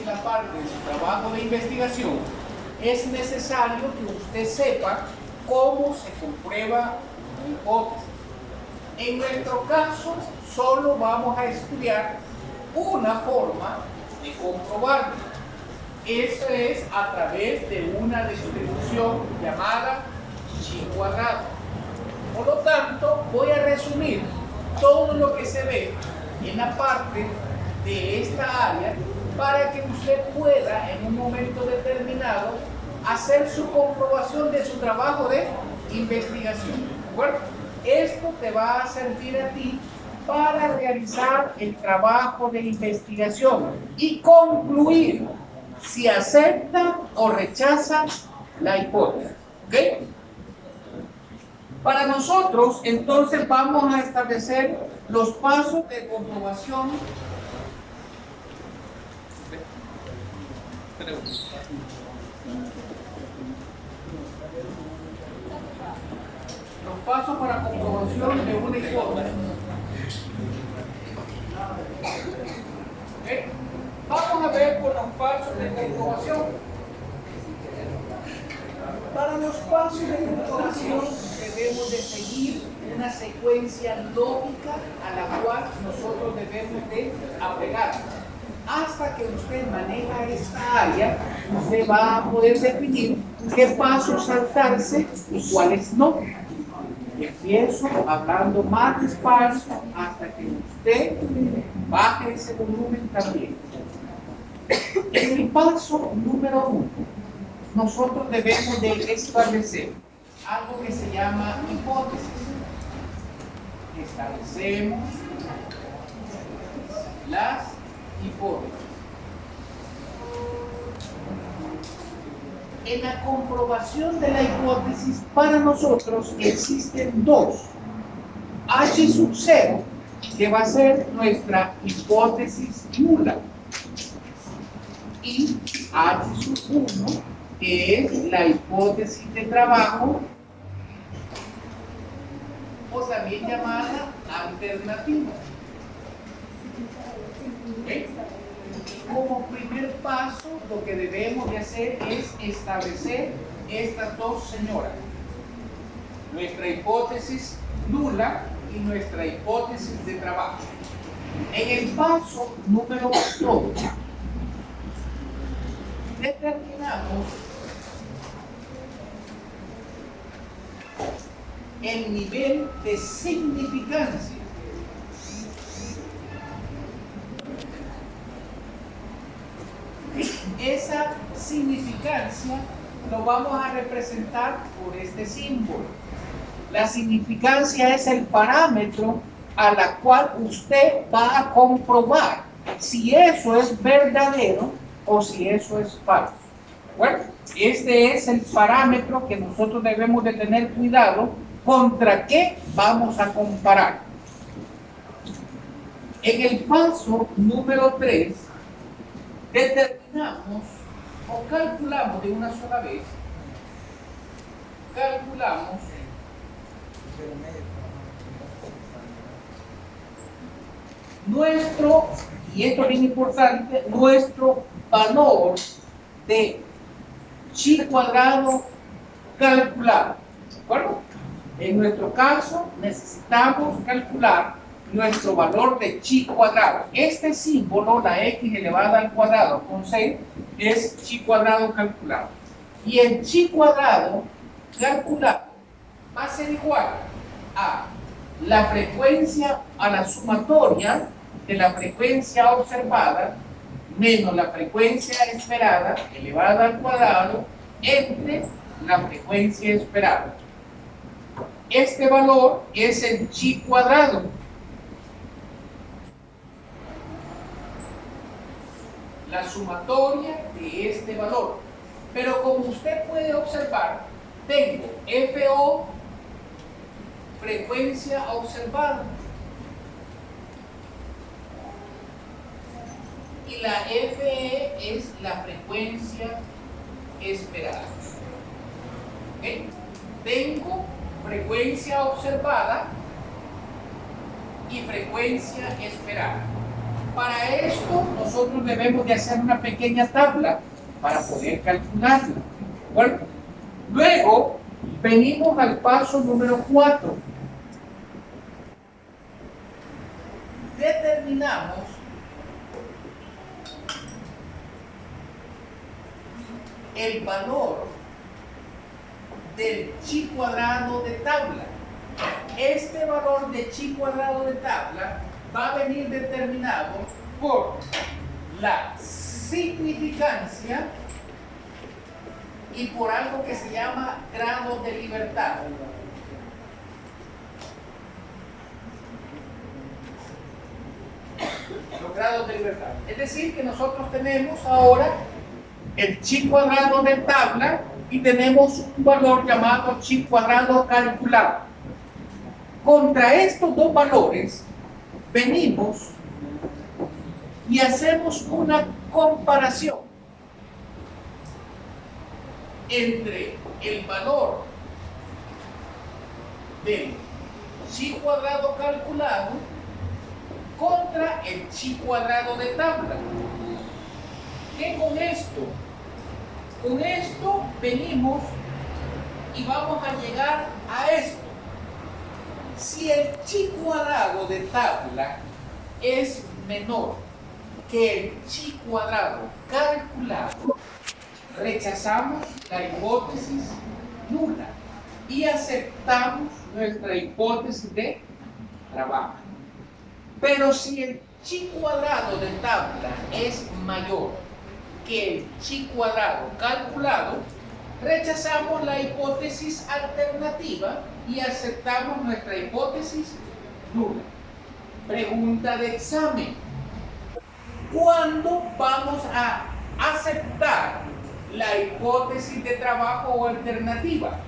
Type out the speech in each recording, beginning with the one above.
la parte de su trabajo de investigación, es necesario que usted sepa cómo se comprueba una hipótesis. En nuestro caso, solo vamos a estudiar una forma de comprobarlo. Eso es a través de una distribución llamada chi cuadrado. Por lo tanto, voy a resumir todo lo que se ve en la parte de esta área para que usted pueda en un momento determinado hacer su comprobación de su trabajo de investigación. ¿De acuerdo? Esto te va a servir a ti para realizar el trabajo de investigación y concluir si acepta o rechaza la hipótesis. ¿Ok? Para nosotros, entonces, vamos a establecer los pasos de comprobación. Los pasos para comprobación de una hipótesis. ¿Okay? Vamos a ver con los pasos de comprobación. Para los pasos de comprobación debemos de seguir una secuencia lógica a la cual nosotros debemos de apegar. Hasta que usted maneja esta área, usted va a poder definir qué pasos saltarse y cuáles no. Empiezo hablando más despacio hasta que usted baje ese volumen también. En el paso número 1, nosotros debemos de establecer algo que se llama hipótesis. Establecemos las hipótesis. En la comprobación de la hipótesis, para nosotros existen dos. H sub 0, que va a ser nuestra hipótesis nula, y H sub 1, que es la hipótesis de trabajo, o también llamada alternativa. ¿Okay? Como primer paso, lo que debemos de hacer es establecer estas dos señoras: nuestra hipótesis nula y nuestra hipótesis de trabajo. En el paso número 2, determinamos el nivel de significancia. Esa significancia lo vamos a representar por este símbolo. La significancia es el parámetro a la cual usted va a comprobar si eso es verdadero o si eso es falso. Bueno, este es el parámetro que nosotros debemos de tener cuidado contra qué vamos a comparar. En el paso número 3, determinamos o calculamos de una sola vez, calculamos nuestro, y esto es bien importante, nuestro valor de chi cuadrado calculado. ¿De acuerdo? En nuestro caso necesitamos calcular nuestro valor de chi cuadrado. Este símbolo, la x elevada al cuadrado con c, es chi cuadrado calculado. Y el chi cuadrado calculado va a ser igual a la frecuencia, a la sumatoria de la frecuencia observada menos la frecuencia esperada elevada al cuadrado entre la frecuencia esperada. Este valor es el chi cuadrado. La sumatoria de este valor. Pero como usted puede observar, tengo FO, frecuencia observada, y la FE es la frecuencia esperada. ¿Okay? Tengo frecuencia observada y frecuencia esperada. Para esto nosotros debemos de hacer una pequeña tabla para poder calcularla. Bueno, luego venimos al paso número 4. Determinamos el valor del chi cuadrado de tabla. Este valor de chi cuadrado de tabla va a venir determinado por la significancia y por algo que se llama grado de libertad. Los grados de libertad. Es decir, que nosotros tenemos ahora el chi cuadrado de tabla y tenemos un valor llamado chi cuadrado calculado. Contra estos dos valores venimos y hacemos una comparación entre el valor del chi cuadrado calculado contra el chi cuadrado de tabla. ¿Qué con esto? Con esto venimos y vamos a llegar a esto. Si el chi cuadrado de tabla es menor que el chi cuadrado calculado, rechazamos la hipótesis nula y aceptamos nuestra hipótesis de trabajo. Pero si el chi cuadrado de tabla es mayor que el chi cuadrado calculado, rechazamos la hipótesis alternativa y aceptamos nuestra hipótesis nula. Pregunta de examen. ¿Cuándo vamos a aceptar la hipótesis de trabajo o alternativa?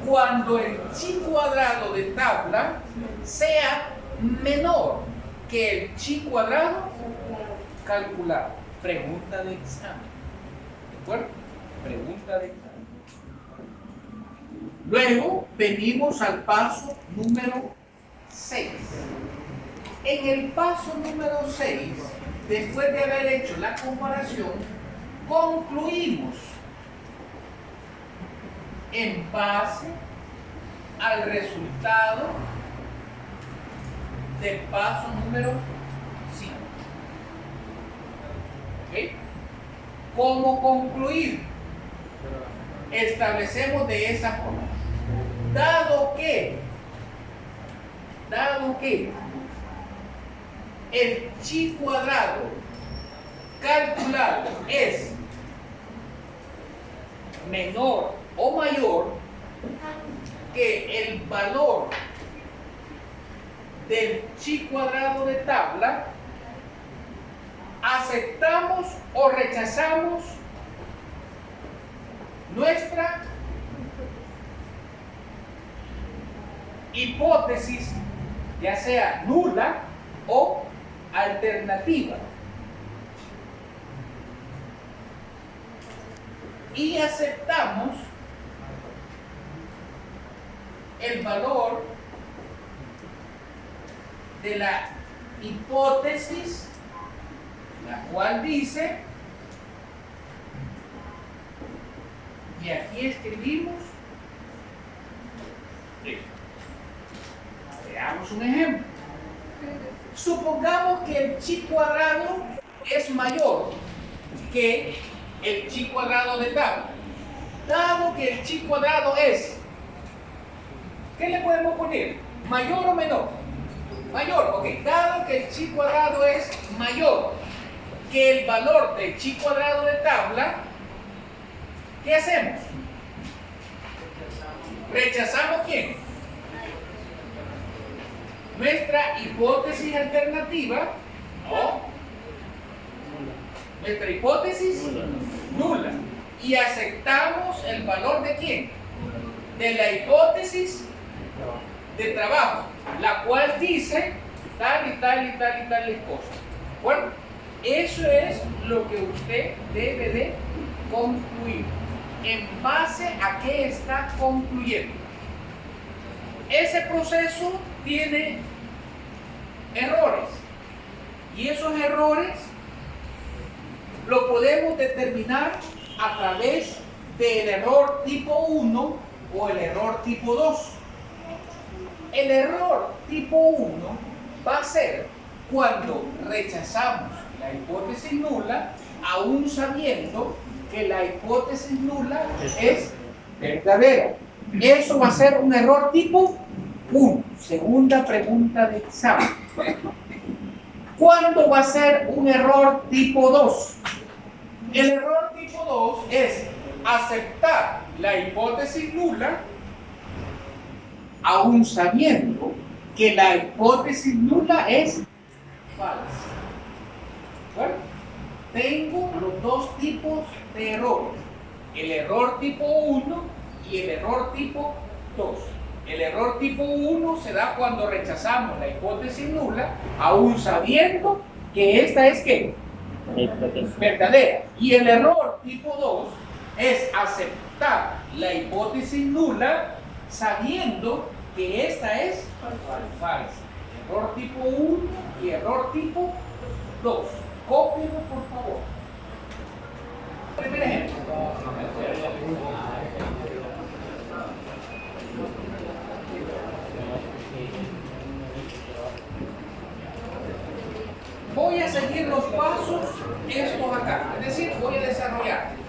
Cuando el chi cuadrado de tabla sea menor que el chi cuadrado calculado. Pregunta de examen. ¿De acuerdo? Pregunta de examen. Luego venimos al paso número 6. En el paso número 6, después de haber hecho la comparación, concluimos en base al resultado del paso número 5. ¿Okay? ¿Cómo concluir? Establecemos de esa forma. Dado que el chi cuadrado calculado es menor o mayor que el valor del chi cuadrado de tabla, aceptamos o rechazamos nuestra hipótesis, ya sea nula o alternativa, y aceptamos el valor de la hipótesis, la cual dice, y aquí escribimos, veamos un ejemplo. Supongamos que el chi cuadrado es mayor que el chi cuadrado de tabla. Dado que el chi cuadrado es, ¿qué le podemos poner? ¿Mayor o menor? Mayor, ok. Dado que el chi cuadrado es mayor que el valor del chi cuadrado de tabla, ¿qué hacemos? ¿Rechazamos quién? Nuestra hipótesis alternativa, ¿no? Nuestra hipótesis nula. Y aceptamos el valor de quién? De la hipótesis de trabajo, la cual dice tal y tal y tal y tal cosa. Bueno, eso es lo que usted debe de concluir. ¿En base a qué está concluyendo? Ese proceso tiene errores. Y esos errores lo podemos determinar a través del error tipo 1 o el error tipo 2. El error tipo 1 va a ser cuando rechazamos la hipótesis nula, aún sabiendo que la hipótesis nula es verdadera. Eso va a ser un error tipo 1. Segunda pregunta de examen. ¿Cuándo va a ser un error tipo 2? El error tipo 2 es aceptar la hipótesis nula, aún sabiendo que la hipótesis nula es falsa. Bueno, tengo los dos tipos de errores, el error tipo 1 y el error tipo 2. El error tipo 1 se da cuando rechazamos la hipótesis nula, aún sabiendo que esta es ¿qué? Verdadera. Y el error tipo 2 es aceptar la hipótesis nula sabiendo que esta es falsa. Error tipo 1 y error tipo 2. Cópienlo, por favor. Primer ejemplo. Voy a seguir los pasos estos acá, es decir, voy a desarrollar.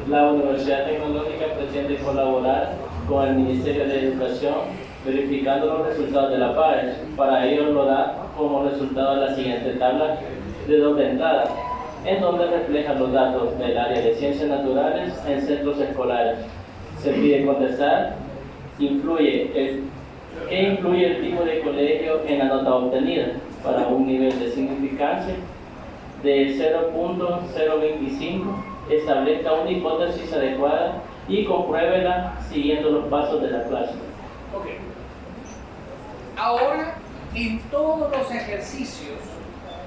La Universidad Tecnológica pretende colaborar con el Ministerio de Educación verificando los resultados de la PAES. Para ello lo da como resultado la siguiente tabla de 2 de entrada, en donde refleja los datos del área de ciencias naturales en centros escolares. Se pide contestar ¿qué influye el tipo de colegio en la nota obtenida? Para un nivel de significancia de 0.025, establezca una hipótesis adecuada y compruébela siguiendo los pasos de la clase. Ok. Ahora, en todos los ejercicios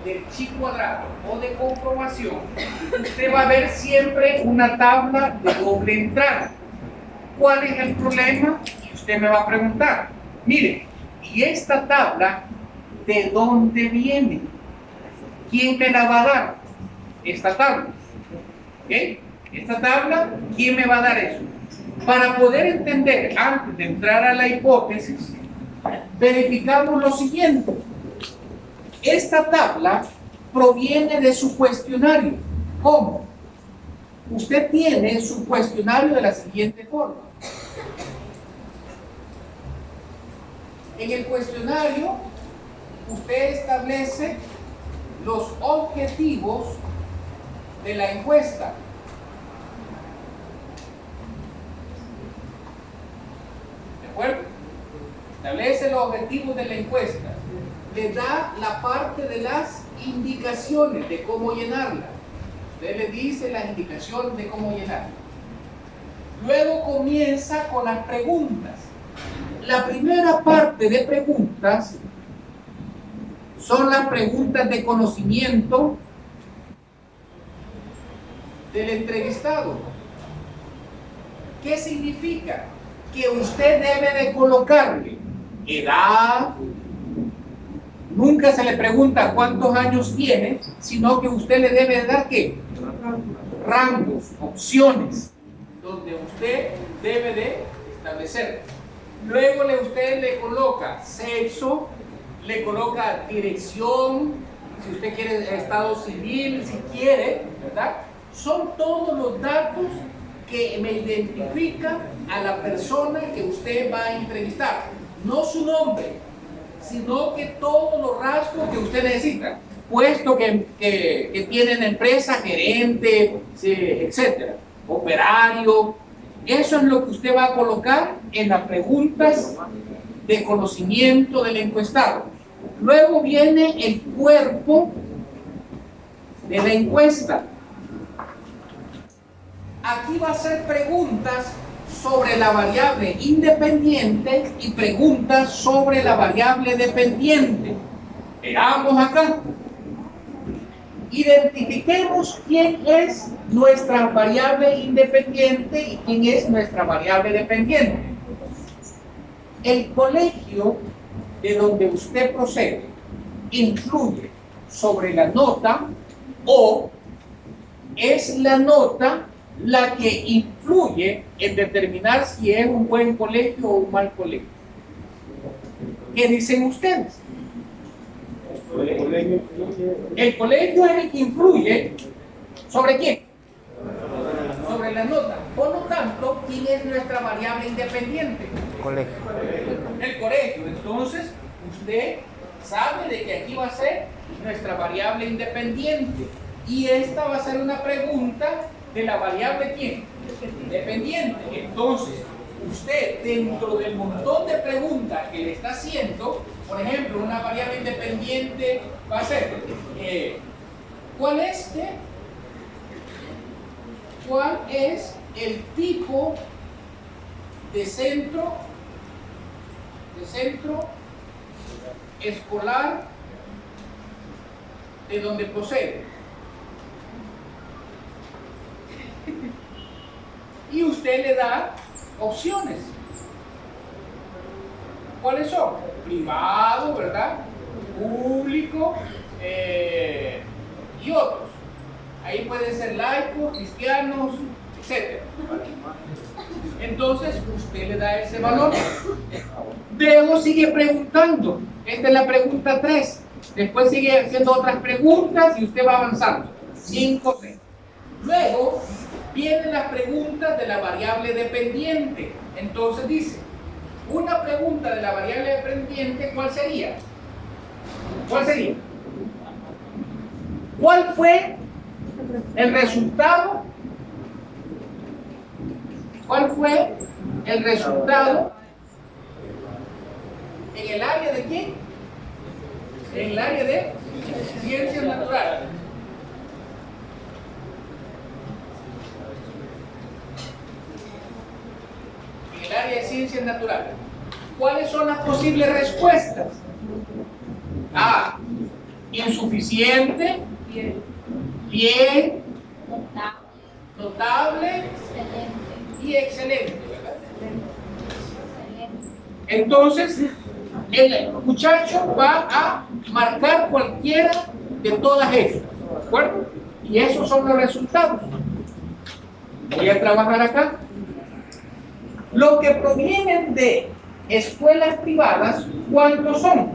del chi cuadrado o de comprobación, usted va a ver siempre una tabla de doble entrada. ¿Cuál es el problema? Y usted me va a preguntar, mire, ¿y esta tabla de dónde viene? ¿Quién me la va a dar? Esta tabla. ¿Ok? Esta tabla, ¿quién me va a dar eso? Para poder entender, antes de entrar a la hipótesis, verificamos lo siguiente. Esta tabla proviene de su cuestionario. ¿Cómo? Usted tiene su cuestionario de la siguiente forma. En el cuestionario, usted establece los objetivos de la encuesta. ¿De acuerdo? Establece los objetivos de la encuesta. Le da la parte de las indicaciones de cómo llenarla. Usted le dice las indicaciones de cómo llenarla. Luego comienza con las preguntas. La primera parte de preguntas son las preguntas de conocimiento del entrevistado. ¿Qué significa? Que usted debe de colocarle edad. Nunca se le pregunta cuántos años tiene, sino que usted le debe de dar ¿qué? Rangos, opciones, donde usted debe de establecer. Luego usted le coloca sexo, le coloca dirección, si usted quiere estado civil, si quiere, ¿verdad? Son todos los datos que me identifican a la persona que usted va a entrevistar. No su nombre, sino que todos los rasgos que usted necesita. puesto que tiene en la empresa, gerente, etcétera, operario. Eso es lo que usted va a colocar en las preguntas de conocimiento del encuestado. Luego viene el cuerpo de la encuesta. Aquí va a ser preguntas sobre la variable independiente y preguntas sobre la variable dependiente. Veamos acá. Identifiquemos quién es nuestra variable independiente y quién es nuestra variable dependiente. El colegio de donde usted procede influye sobre la nota, o es la nota la que influye en determinar si es un buen colegio o un mal colegio. ¿Qué dicen ustedes? El colegio es el que influye ¿sobre quién? Sobre la nota. Por lo tanto, ¿quién es nuestra variable independiente? Colegio. El colegio. Entonces, usted sabe de que aquí va a ser nuestra variable independiente. Y esta va a ser una pregunta de la variable ¿quién? Dependiente. Entonces, usted dentro del montón de preguntas que le está haciendo, por ejemplo, una variable independiente va a ser ¿cuál es el tipo de centro escolar de donde procede? Y usted le da opciones. ¿Cuáles son? Privado, ¿verdad? Público y otros. Ahí pueden ser laicos, cristianos, etc. Entonces usted le da ese valor. Luego sigue preguntando. Esta es la pregunta 3. Después sigue haciendo otras preguntas y usted va avanzando. 5, 6. Luego vienen las preguntas de la variable dependiente. Entonces dice, una pregunta de la variable dependiente, ¿cuál sería? ¿Cuál sería? ¿Cuál fue el resultado? ¿Cuál fue el resultado en el área de quién? En el área de ciencias naturales. En el área de ciencias naturales. ¿Cuáles son las posibles respuestas? A. Insuficiente. Bien. Notable. Y excelente. Entonces, el muchacho va a marcar cualquiera de todas esas. ¿De acuerdo? Y esos son los resultados. Voy a trabajar acá. Los que provienen de escuelas privadas, ¿cuántos son?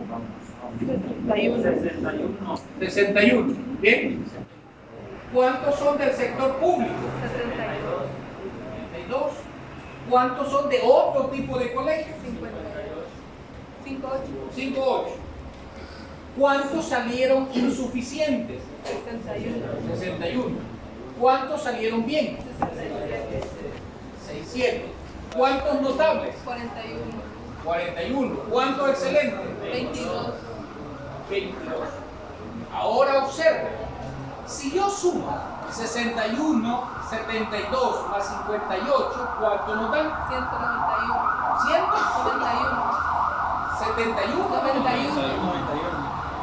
61. Bien. ¿Cuántos son del sector público? 72. ¿Cuántos son de otro tipo de colegio? 58. ¿Cuántos salieron insuficientes? 61. ¿Cuántos salieron bien? 600. ¿Cuántos notables? 41. ¿Cuántos excelentes? 22. Ahora observe, si yo sumo 61, 72 más 58, ¿cuánto nos dan? 191.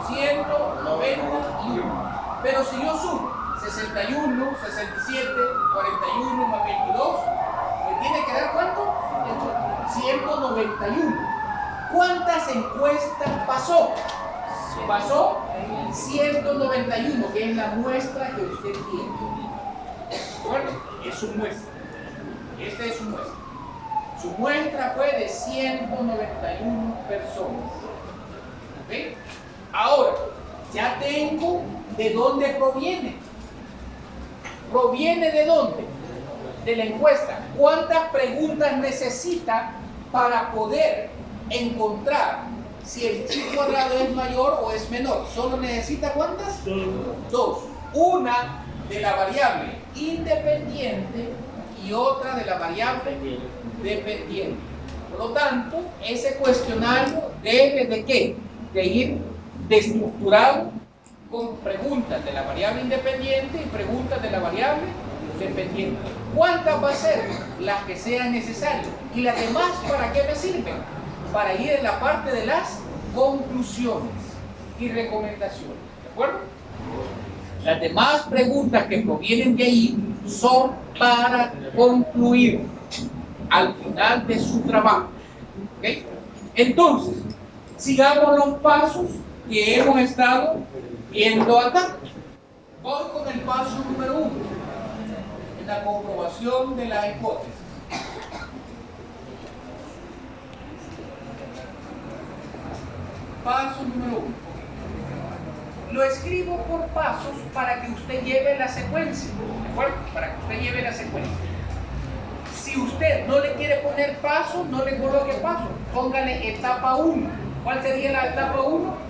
191. Pero si yo sumo 61, 67, 41 más 22, ¿me tiene que dar cuánto? 191. ¿Cuántas encuestas pasó? Pasó 191, que es la muestra que usted tiene. Bueno, es su muestra. Esta es su muestra. Su muestra fue de 191 personas. ¿Okay? Ahora, ya tengo de dónde proviene. ¿Proviene de dónde? De la encuesta. ¿Cuántas preguntas necesita para poder encontrar si el chi cuadrado es mayor o es menor. Solo necesita ¿cuántas? Dos. Una de la variable independiente y otra de la variable dependiente. Por lo tanto, ese cuestionario debe de ¿qué? De ir estructurado con preguntas de la variable independiente y preguntas de la variable dependiente. ¿Cuántas va a ser? Las que sean necesarias. ¿Y las demás para qué me sirven? Para ir en la parte de las conclusiones y recomendaciones. ¿De acuerdo? Las demás preguntas que provienen de ahí son para concluir al final de su trabajo. ¿Okay? Entonces, sigamos los pasos que hemos estado viendo acá. Voy con el paso número 1, en la comprobación de la hipótesis. Paso número 1. Lo escribo por pasos para que usted lleve la secuencia. ¿De acuerdo? Para que usted lleve la secuencia. Si usted no le quiere poner paso, no le coloque paso. Póngale etapa 1. ¿Cuál sería la etapa 1?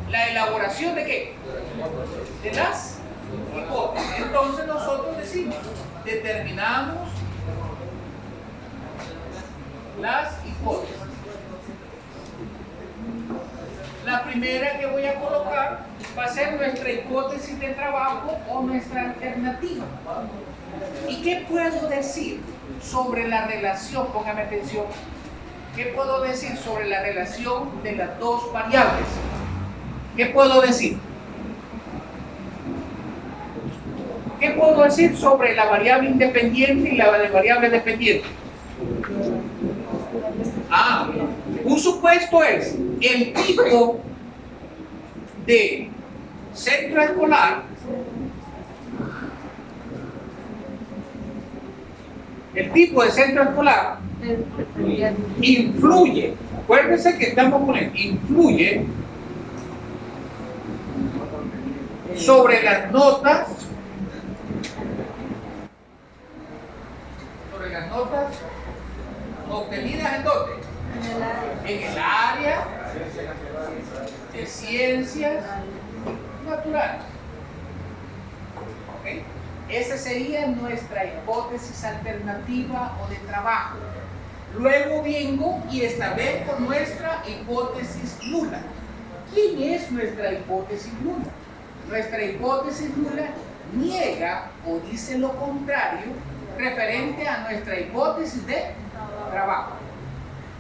La elaboración de ¿qué? De las hipótesis. Entonces nosotros decimos, determinamos las hipótesis. La primera que voy a colocar va a ser nuestra hipótesis de trabajo o nuestra alternativa. ¿Y qué puedo decir sobre la relación? Póngame atención. ¿Qué puedo decir sobre la relación de las dos variables? ¿Qué puedo decir? ¿Qué puedo decir sobre la variable independiente y la variable dependiente? Un supuesto es el tipo de centro escolar. El tipo de centro escolar influye, acuérdense que estamos poniendo, influye sobre las notas, obtenidas ¿en dónde? En el área de ciencias naturales. ¿Okay? Esa sería nuestra hipótesis alternativa o de trabajo. Luego vengo y establezco nuestra hipótesis nula. ¿Quién es nuestra hipótesis nula? Nuestra hipótesis nula niega o dice lo contrario referente a nuestra hipótesis de trabajo.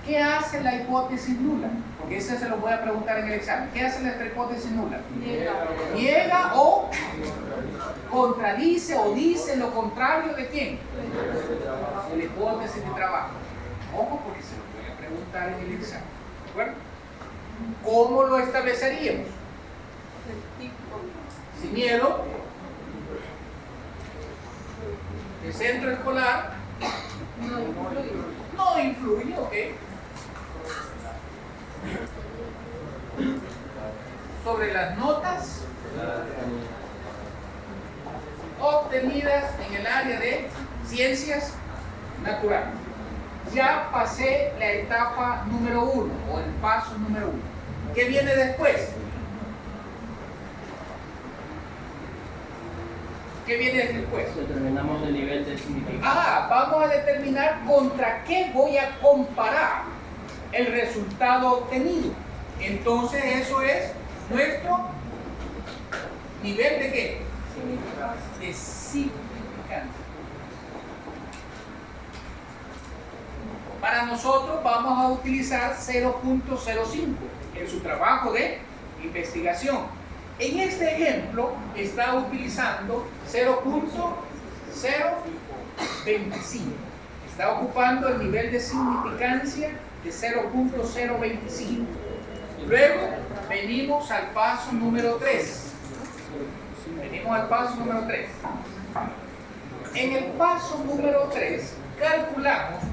¿Qué hace la hipótesis nula? Porque eso se lo voy a preguntar en el examen. ¿Qué hace nuestra hipótesis nula? Niega o contradice o dice lo contrario de quién? De la hipótesis de trabajo. Ojo, porque se lo voy a preguntar en el examen. ¿De acuerdo? ¿Cómo lo estableceríamos? Sin miedo. El centro escolar no influye, ¿ok? Sobre las notas obtenidas en el área de ciencias naturales. Ya pasé la etapa número 1 o el paso número 1. ¿Qué viene después? ¿Qué viene después? Determinamos el nivel de significado. Vamos a determinar contra qué voy a comparar el resultado obtenido. Entonces eso es nuestro nivel de ¿qué? De significancia. Para nosotros vamos a utilizar 0.05 en su trabajo de investigación. En este ejemplo está utilizando 0.025. Está ocupando el nivel de significancia de 0.025. Luego venimos al paso número 3. En el paso número 3 calculamos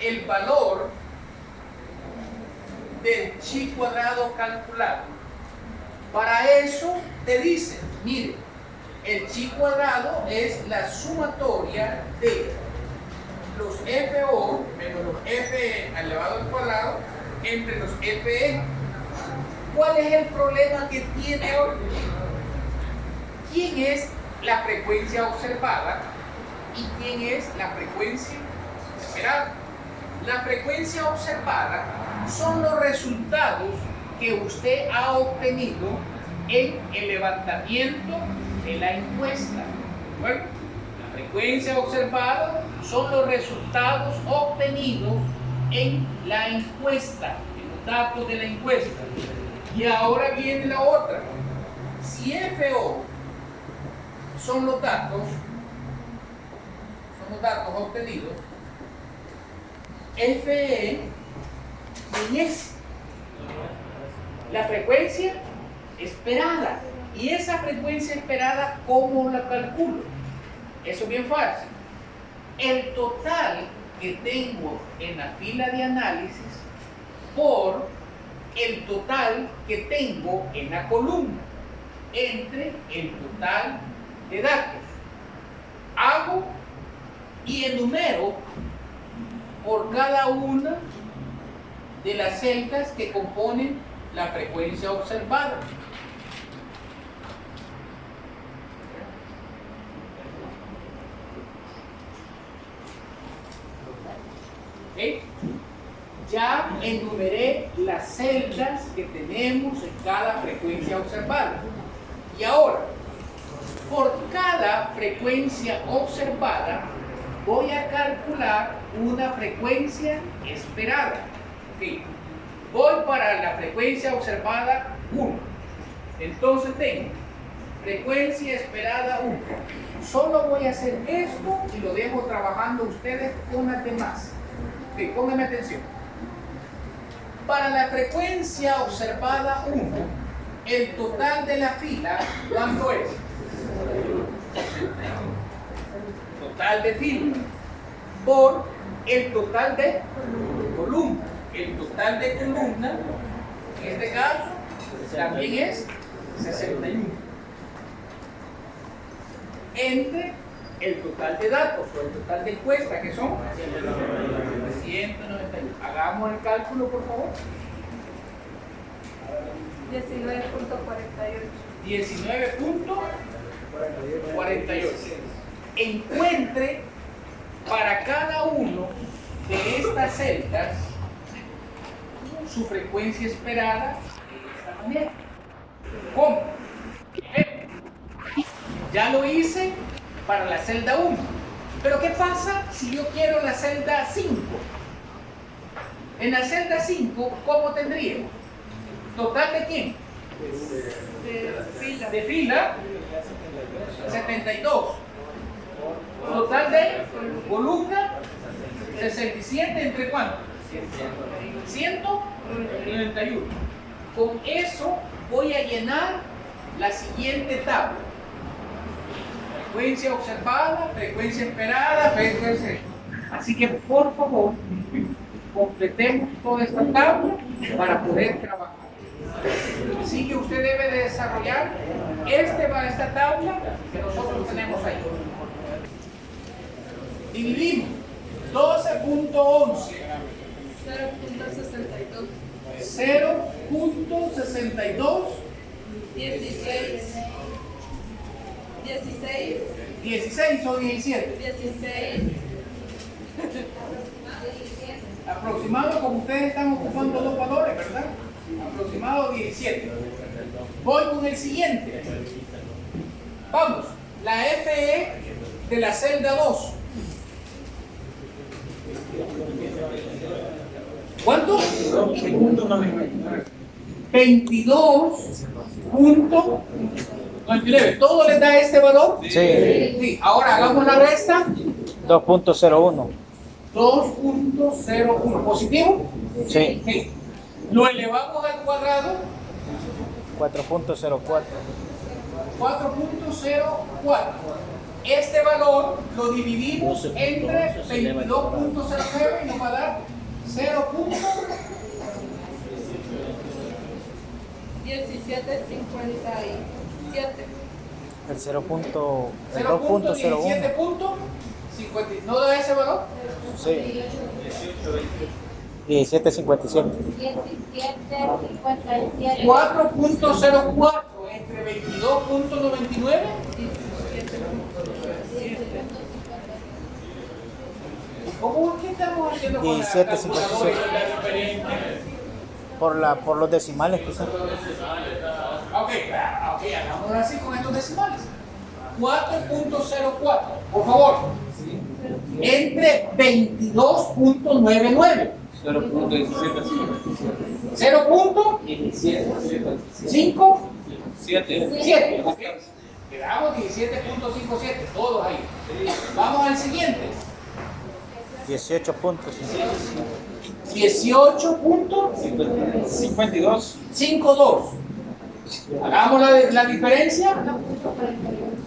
el valor del chi cuadrado calculado. Para eso te dicen, mire, el chi cuadrado es la sumatoria de los FO menos los FE elevado al cuadrado entre los FE. ¿Cuál es el problema que tiene hoy? ¿Quién es la frecuencia observada y quién es la frecuencia esperada? La frecuencia observada son los resultados que usted ha obtenido en el levantamiento de la encuesta. Bueno, la frecuencia observada son los resultados obtenidos en la encuesta, en los datos de la encuesta. Y ahora viene la otra. Si FO son los datos obtenidos, FE es la frecuencia esperada. Y esa frecuencia esperada, ¿cómo la calculo? Eso es bien fácil. El total que tengo en la fila de análisis por el total que tengo en la columna entre el total de datos. Hago y enumero por cada una de las celdas que componen la frecuencia observada. ¿Okay? Ya enumeré las celdas que tenemos en cada frecuencia observada. Y ahora, por cada frecuencia observada, voy a calcular una frecuencia esperada. ¿Okay? Voy para la frecuencia observada 1. Entonces tengo frecuencia esperada 1. Solo voy a hacer esto y lo dejo trabajando ustedes con las demás. Okay, pónganme atención. Para la frecuencia observada 1, el total de la fila, ¿cuánto es? Total de fila por el total de columna. El total de columna, en este caso, también es 61. Entre el total de datos o el total de encuesta, que son 191. Hagamos el cálculo, por favor. 19.48. Encuentre para cada uno de estas celdas su frecuencia esperada de esta manera. ¿Cómo? Ya lo hice para la celda 1. Pero ¿qué pasa si yo quiero la celda 5? En la celda 5, ¿cómo tendría? ¿Total de quién? De fila 72. Total de columna 67. ¿Entre cuánto? 191. Con eso voy a llenar la siguiente tabla. Frecuencia observada, frecuencia esperada, frecuencia. Así que por favor, completemos toda esta tabla para poder trabajar. Así que usted debe de desarrollar esta tabla que nosotros tenemos ahí. Dividimos 12.11 0.62 16 o 17. 16. Aproximado, como ustedes están ocupando dos valores, ¿verdad? Aproximado 17. Voy con el siguiente. Vamos, la FE de la celda 2. ¿Cuánto? 22.99. ¿Todo les da este valor? Sí. Sí. Ahora hagamos la resta. 2.01. 2.01. ¿Positivo? Sí. Sí. Lo elevamos al cuadrado. 4.04. 4.04. Este valor lo dividimos entre 22.09 y nos va a dar 17.57. El 2.01. 0.17.57. ¿No da ese valor? Sí. 17.57. 4.04 entre 22.99. ¿Cómo es que estamos haciendo con la 17.57. calculadora y la diferencia? Por los decimales, quizás. Ok, hagámoslo así con estos decimales. 4.04, por favor. Entre 22.99. 0.5 7. Ok. Quedamos 17.57, todos ahí. Vamos al siguiente. 18 puntos. 18.52. Hagamos la diferencia.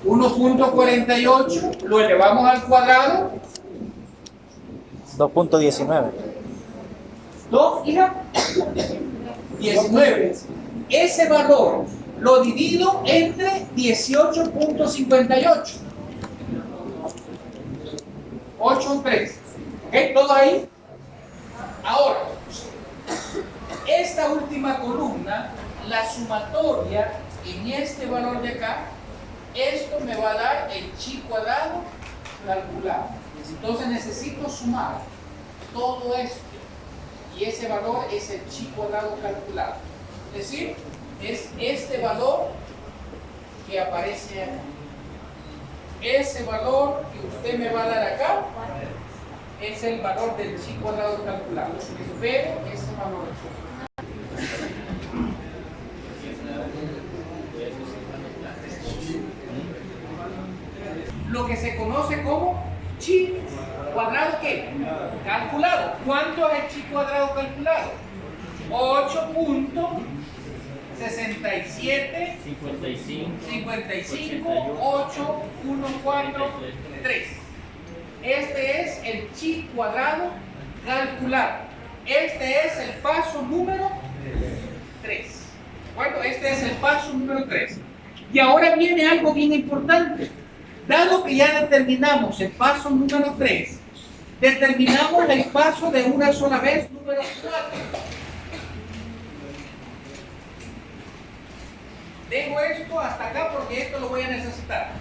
1.48 lo elevamos al cuadrado. 2.19. 2 y 19. Ese valor lo divido entre 18.58. 8, 3. ¿Ok? ¿Todo ahí? Ahora, esta última columna, la sumatoria en este valor de acá, esto me va a dar el chi cuadrado calculado. Entonces necesito sumar todo esto. Y ese valor es el chi cuadrado calculado. Es decir, es este valor que aparece acá. Ese valor que usted me va a dar acá es el valor del chi cuadrado calculado. Espero ese valor. Lo que se conoce como chi cuadrado ¿qué? Calculado. ¿Cuánto es el chi cuadrado calculado? 8.67 55 8 1 4 3. Este es el chi cuadrado calculado. Este es el paso número 3. ¿De acuerdo? Este es el paso número 3. Y ahora viene algo bien importante. Dado que ya determinamos el paso número 3, determinamos el paso de una sola vez número 4. Dejo esto hasta acá porque esto lo voy a necesitar.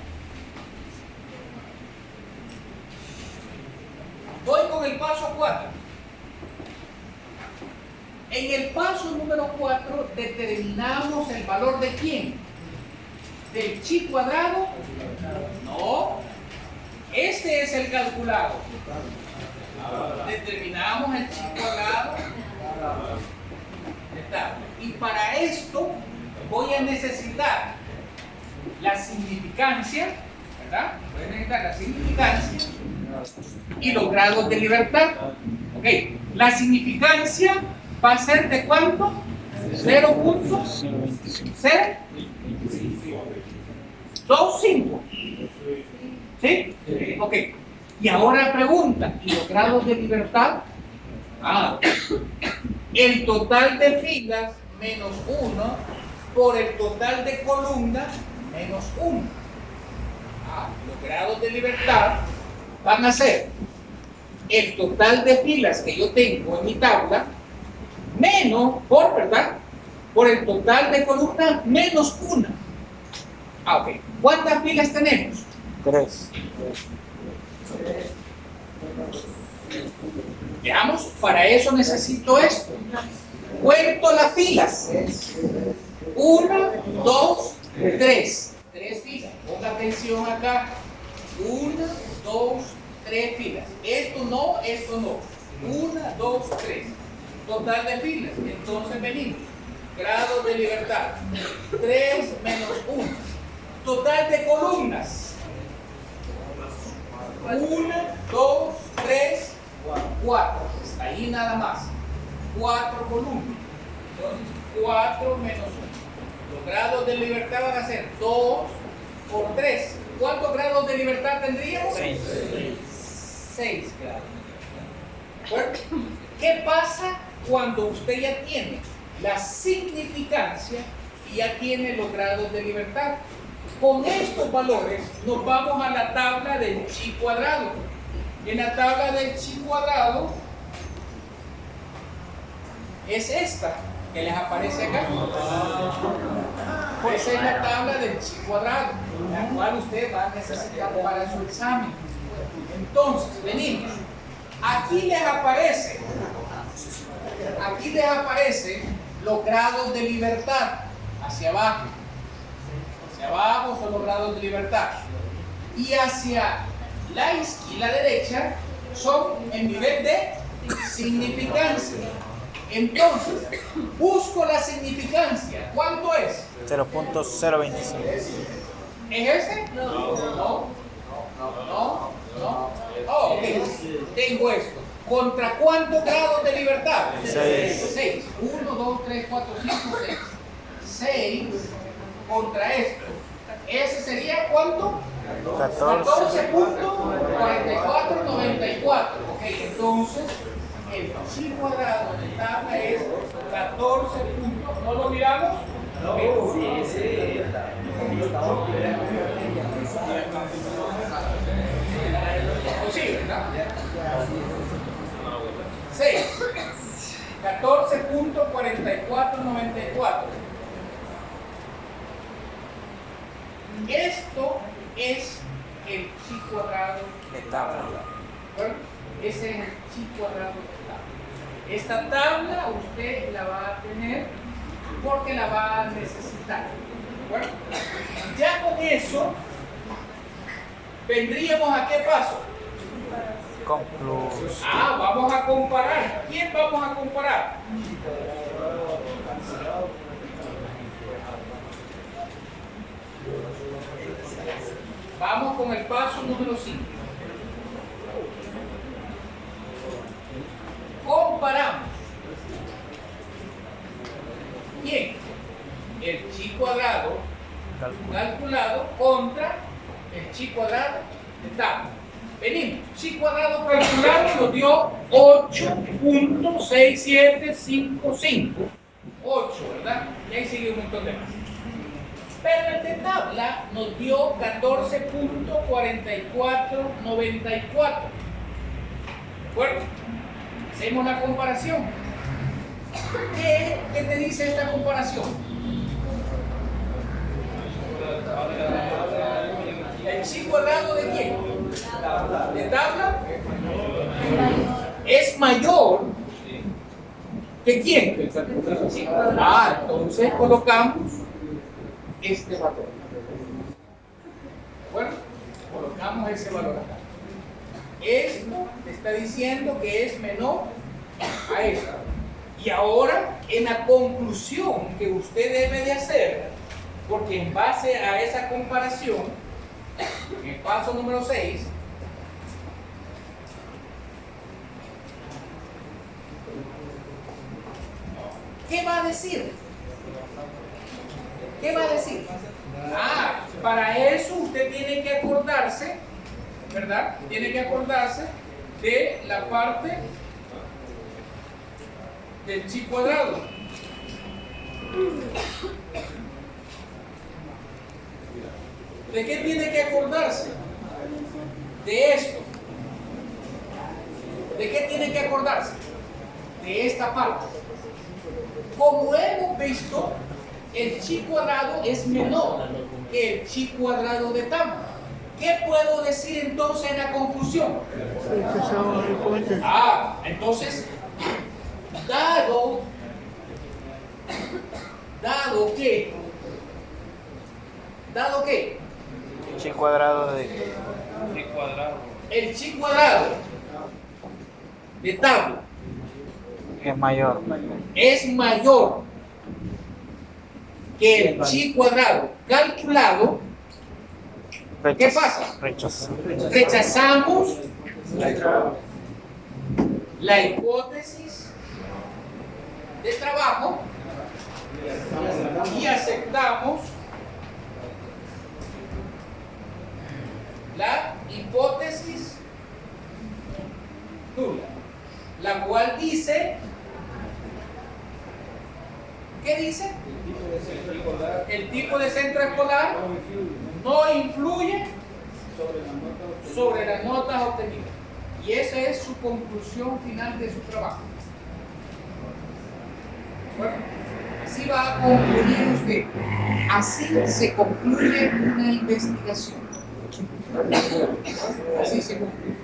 Voy con el paso 4. En el paso número 4 determinamos el valor de quién. ¿Del chi cuadrado? No. Este es el calculado. Determinamos el chi cuadrado. Está. Y para esto voy a necesitar la significancia, ¿verdad? Voy a necesitar la significancia y los grados de libertad. Ok. La significancia va a ser de cuánto? 0.025. ¿Sí? Ok. Y ahora la pregunta, ¿y los grados de libertad? El total de filas menos 1 por el total de columnas menos 1. Los grados de libertad van a ser el total de filas que yo tengo en mi tabla menos ¿verdad? Por el total de columnas menos 1. Ok. ¿Cuántas filas tenemos? 3. Veamos, para eso necesito esto. Cuento las filas. 1, 2, 3. 3 filas. Ponga atención acá. 1, 2, 3 filas. Esto no, esto no. 1, 2, 3. Total de filas. Entonces venimos. Grado de libertad. 3 menos 1. Total de columnas. 1, 2, 3, 4. Está ahí nada más. 4 columnas. Entonces, 4 menos 1. Los grados de libertad van a ser 2 por 3. ¿Cuántos grados de libertad tendríamos? 6 grados. Bueno, ¿qué pasa cuando usted ya tiene la significancia y ya tiene los grados de libertad? Con estos valores nos vamos a la tabla del chi cuadrado. en la tabla del chi cuadrado es esta que les aparece acá. Esa es la tabla del chi cuadrado, la cual usted va a necesitar para su examen. Entonces, venimos. Aquí les aparece los grados de libertad hacia abajo. Hacia abajo son los grados de libertad. Y hacia la derecha son el nivel de significancia. Entonces, busco la significancia. ¿Cuánto es? 0.025. ¿Es ese? No. Oh, ok. Tengo esto. ¿Contra cuántos grados de libertad? 6. 1, 2, 3, 4, 5, 6. 6 contra esto. ¿Ese sería cuánto? 14.4494. Ok, entonces el chi cuadrado de tabla es 14 puntos. ¿No lo miramos? Sí, ¿verdad? 6. 14.4494. Esto es el chi cuadrado de tabla. Bueno, ese es el chi cuadrado de tabla. Esta tabla usted la va a tener porque la va a necesitar. Bueno, ya con eso vendríamos a qué paso. Conclusión. Vamos a comparar. ¿Quién vamos a comparar? Vamos con el paso número 5. Comparamos. ¿Quién? El chi cuadrado calculado contra el chi cuadrado de tabla. Venimos. Chi cuadrado calculado nos dio 8.6755. 8, ¿verdad? Y ahí sigue un montón de más. Pero el de tabla nos dio 14.4494. Bueno, hacemos la comparación. ¿Qué te dice esta comparación? ¿El chi cuadrado de quién? ¿De tabla? Es mayor que quién. Entonces colocamos este valor. Bueno, colocamos ese valor acá. Esto está diciendo que es menor a esto. Y ahora, en la conclusión que usted debe de hacer, porque en base a esa comparación, en el paso número 6, ¿qué va a decir? ¿Qué va a decir? Para eso usted tiene que acordarse, ¿verdad? Tiene que acordarse de la parte del chi cuadrado. ¿De qué tiene que acordarse? De esto. ¿De qué tiene que acordarse? De esta parte. Como hemos visto, el chi cuadrado es menor que el chi cuadrado de tabla. ¿Qué puedo decir entonces en la conclusión? Entonces, dado que Chi cuadrado de el chi cuadrado de tabla es mayor. es mayor que el chi cuadrado calculado, ¿qué pasa? Rechazamos la hipótesis de trabajo y aceptamos la hipótesis nula, la cual dice, ¿qué dice? El tipo de centro escolar no influye sobre las notas obtenidas. Y esa es su conclusión final de su trabajo. Bueno, así va a concluir usted. Así se concluye una investigación. Así se concluye.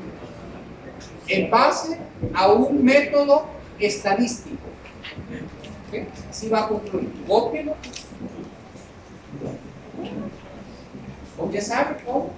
En base a un método estadístico. ¿Okay? Así va a concluir. Cópielo. ¿O ya sabe cómo?